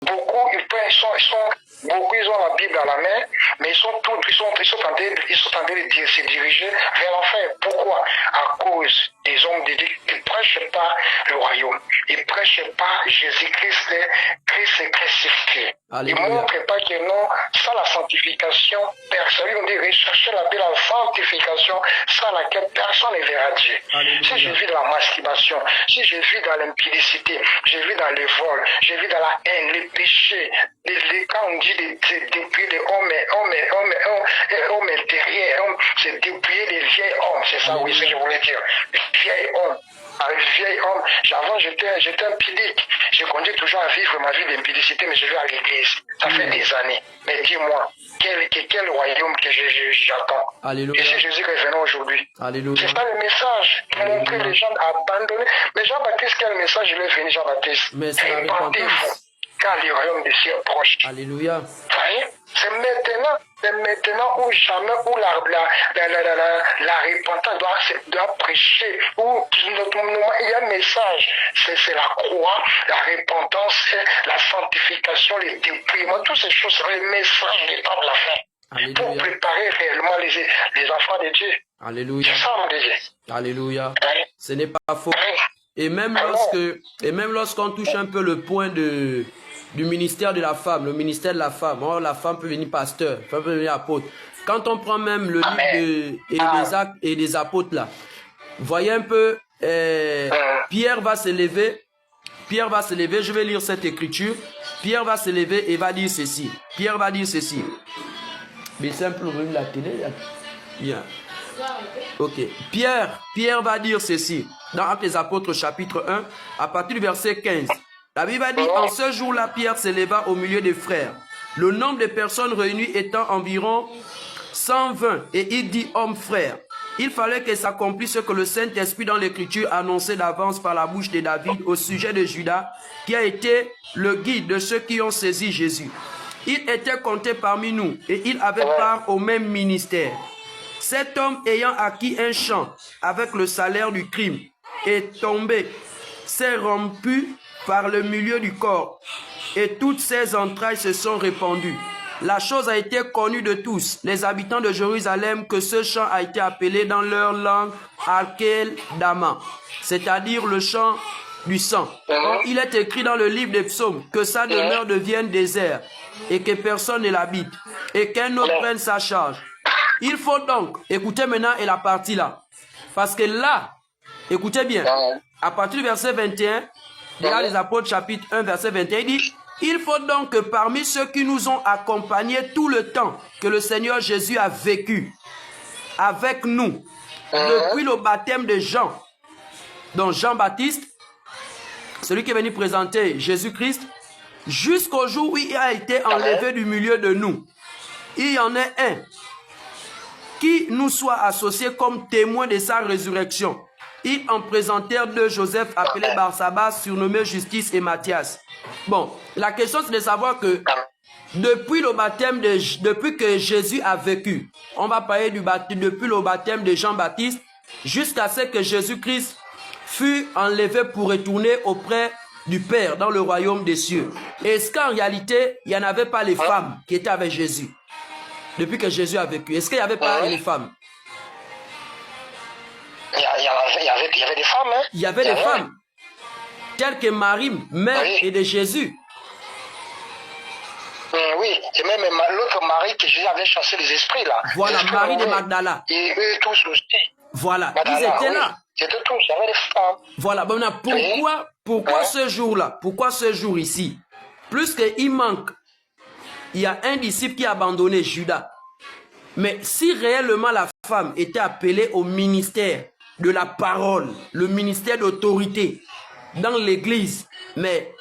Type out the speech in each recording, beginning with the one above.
Beaucoup, beaucoup, ils ont la Bible à la main, mais ils sont en train de se diriger vers l'enfer. Pourquoi? À cause des hommes de Dieu qui ne prêchent pas le royaume. Ils ne prêchent pas Jésus-Christ, Christ est crucifié. Ils ne montrent pas que non, sans la sanctification, personne, on dit rechercher la sanctification, sans laquelle personne ne verra Dieu. Alléluia. Si je vis dans la masturbation, si je vis dans l'impudicité, je vis dans le vol, je vis dans la haine, les péchés, quand on dit dépouiller les hommes intérieurs, c'est dépouiller les vieils hommes, c'est ça, oui, ce que je voulais dire. Les vieils hommes. Un vieil homme, avant j'étais impudique, je continue toujours à vivre ma vie d'impudicité, mais je vais à l'église, ça fait des années. Mais dis-moi, quel royaume que j'attends? Et c'est Jésus qui est venu aujourd'hui. C'est ça le message, montrer les gens abandonnés. Mais Jean-Baptiste, quel message il est venu, Jean-Baptiste? Répandez-vous, car le royaume des cieux est proche. Alléluia. C'est maintenant ou jamais où la repentance doit prêcher, où il y a un message, c'est la croix, la repentance, la sanctification, les dépouillements, toutes ces choses, c'est le message du temps de la fin. Alléluia. Pour préparer réellement les enfants de Dieu. Alléluia. C'est ça, mon Dieu. Alléluia. Ce n'est pas faux. Et même lorsqu'on touche un peu le point du ministère de la femme, le ministère de la femme, oh, la femme peut venir pasteur, la femme peut venir apôtre. Quand on prend même le livre des actes et des apôtres là, voyez un peu, Pierre va se lever, je vais lire cette écriture, Pierre va se lever et va dire ceci, Pierre va dire ceci. Mais simple, la télé, bien. Ok, Pierre va dire ceci, dans Actes des Apôtres chapitre 1, à partir du verset 15. La Bible a dit, en ce jour-là, Pierre s'éleva au milieu des frères. Le nombre de personnes réunies étant environ 120. Et il dit, hommes frères, il fallait que s'accomplisse ce que le Saint-Esprit dans l'Écriture annonçait d'avance par la bouche de David au sujet de Judas, qui a été le guide de ceux qui ont saisi Jésus. Il était compté parmi nous et il avait part au même ministère. Cet homme ayant acquis un champ avec le salaire du crime est tombé, s'est rompu par le milieu du corps, et toutes ses entrailles se sont répandues. La chose a été connue de tous, les habitants de Jérusalem, que ce champ a été appelé dans leur langue Akel-Dama, c'est-à-dire le champ du sang. Or, il est écrit dans le livre des psaumes que sa demeure devienne désert, et que personne ne l'habite, et qu'un autre prenne sa charge. Il faut donc, écoutez maintenant et la partie là, parce que là, écoutez bien, à partir du verset 21, dans les Apôtres chapitre 1 verset 21, il dit, il faut donc que parmi ceux qui nous ont accompagnés tout le temps que le Seigneur Jésus a vécu avec nous, depuis le baptême de Jean, donc Jean-Baptiste, celui qui est venu présenter Jésus-Christ, jusqu'au jour où il a été enlevé du milieu de nous, il y en a un qui nous soit associé comme témoin de sa résurrection. Ils en présentèrent deux Joseph appelé Barsabas, surnommé Justice et Matthias. Bon, la question c'est de savoir que depuis le baptême depuis que Jésus a vécu, on va parler du baptême depuis le baptême de Jean-Baptiste jusqu'à ce que Jésus-Christ fut enlevé pour retourner auprès du Père dans le royaume des cieux. Est-ce qu'en réalité, il n'y en avait pas les femmes qui étaient avec Jésus depuis que Jésus a vécu? Est-ce qu'il n'y avait pas les femmes? Il y avait des femmes. Hein? Il y avait des femmes, telles que Marie, mère et de Jésus. Oui, et même l'autre Marie que Jésus avait chassé les esprits là. Voilà, Marie de Magdala. Et eux tous aussi. Voilà, Magdala, ils étaient là. Ils étaient tous, il y avait des femmes. Voilà, bon, pourquoi ce jour-là? Pourquoi ce jour ici? Plus qu'il manque, il y a un disciple qui a abandonné, Judas. Mais si réellement la femme était appelée au ministère de la parole, le ministère d'autorité dans l'église, mais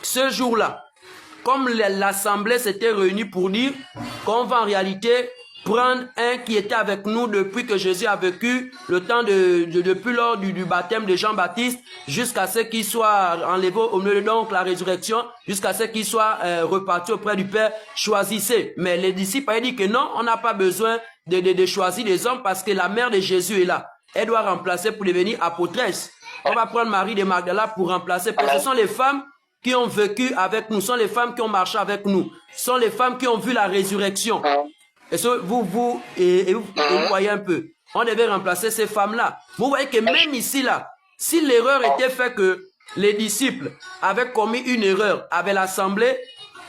ce jour-là, comme l'assemblée s'était réunie pour dire qu'on va en réalité prendre un qui était avec nous depuis que Jésus a vécu, le temps depuis lors du baptême de Jean-Baptiste, jusqu'à ce qu'il soit enlevé au milieu, donc la résurrection, jusqu'à ce qu'il soit reparti auprès du Père, choisissez. Mais les disciples ont dit que non, on n'a pas besoin de choisir des hommes parce que la mère de Jésus est là. Elle doit remplacer pour devenir apôtresse. On va prendre Marie de Magdala pour remplacer, parce que ce sont les femmes qui ont vécu avec nous, sont les femmes qui ont marché avec nous, sont les femmes qui ont vu la résurrection. Et vous voyez un peu, on devait remplacer ces femmes-là. Vous voyez que même ici, là, si l'erreur était faite que les disciples avaient commis une erreur, avaient l'assemblée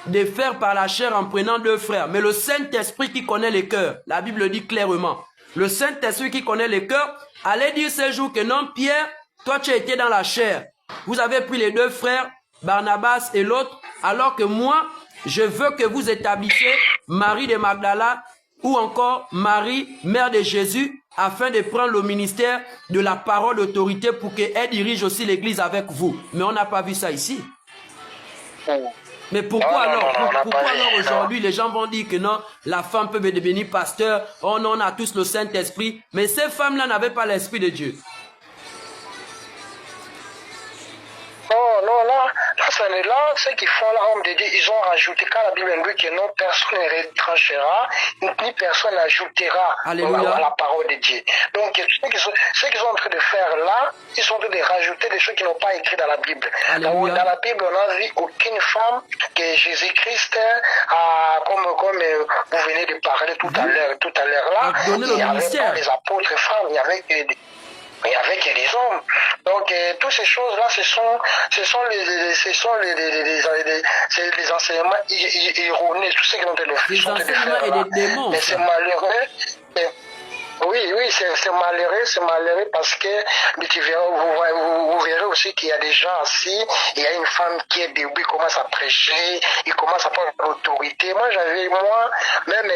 de faire par la chair en prenant 2 frères, mais le Saint-Esprit qui connaît les cœurs, la Bible dit clairement, le Saint-Esprit qui connaît les cœurs, allait dire ce jour que non, Pierre, toi tu as été dans la chair. Vous avez pris les 2 frères, Barnabas et l'autre, alors que moi, je veux que vous établissiez Marie de Magdala ou encore Marie, mère de Jésus, afin de prendre le ministère de la parole d'autorité pour qu'elle dirige aussi l'église avec vous. Mais on n'a pas vu ça ici. Mais pourquoi pourquoi alors aujourd'hui les gens vont dire que non, la femme peut devenir pasteur, oh non, on a tous le Saint-Esprit, mais ces femmes-là n'avaient pas l'Esprit de Dieu. Non, là, ceux qui font la honte de Dieu, ils ont rajouté, quand la Bible dit que non, personne ne retranchera, ni personne n'ajoutera à la parole de Dieu. Donc, ceux qui sont en train de faire là, ils sont en train de rajouter des choses qui n'ont pas écrit dans la Bible. Dans la Bible, on n'a vu aucune femme que Jésus-Christ a, comme vous venez de parler tout à l'heure là, il n'y avait pas des apôtres femmes, il y avait des hommes. Donc, toutes ces choses-là, ce sont les enseignements erronés. Tous ceux qui ont été les enseignements et des démons. Mais c'est malheureux. Oui, c'est malheureux parce que vous verrez aussi qu'il y a des gens assis, il y a une femme qui est debout, il commence à prêcher, il commence à prendre l'autorité. Moi, même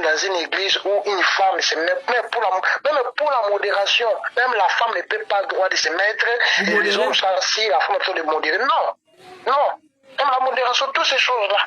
dans une église où une femme, même pour la modération, même la femme ne peut pas le droit de se mettre, et les hommes sont assis, la femme peut de modérer. Non, même la modération, toutes ces choses-là.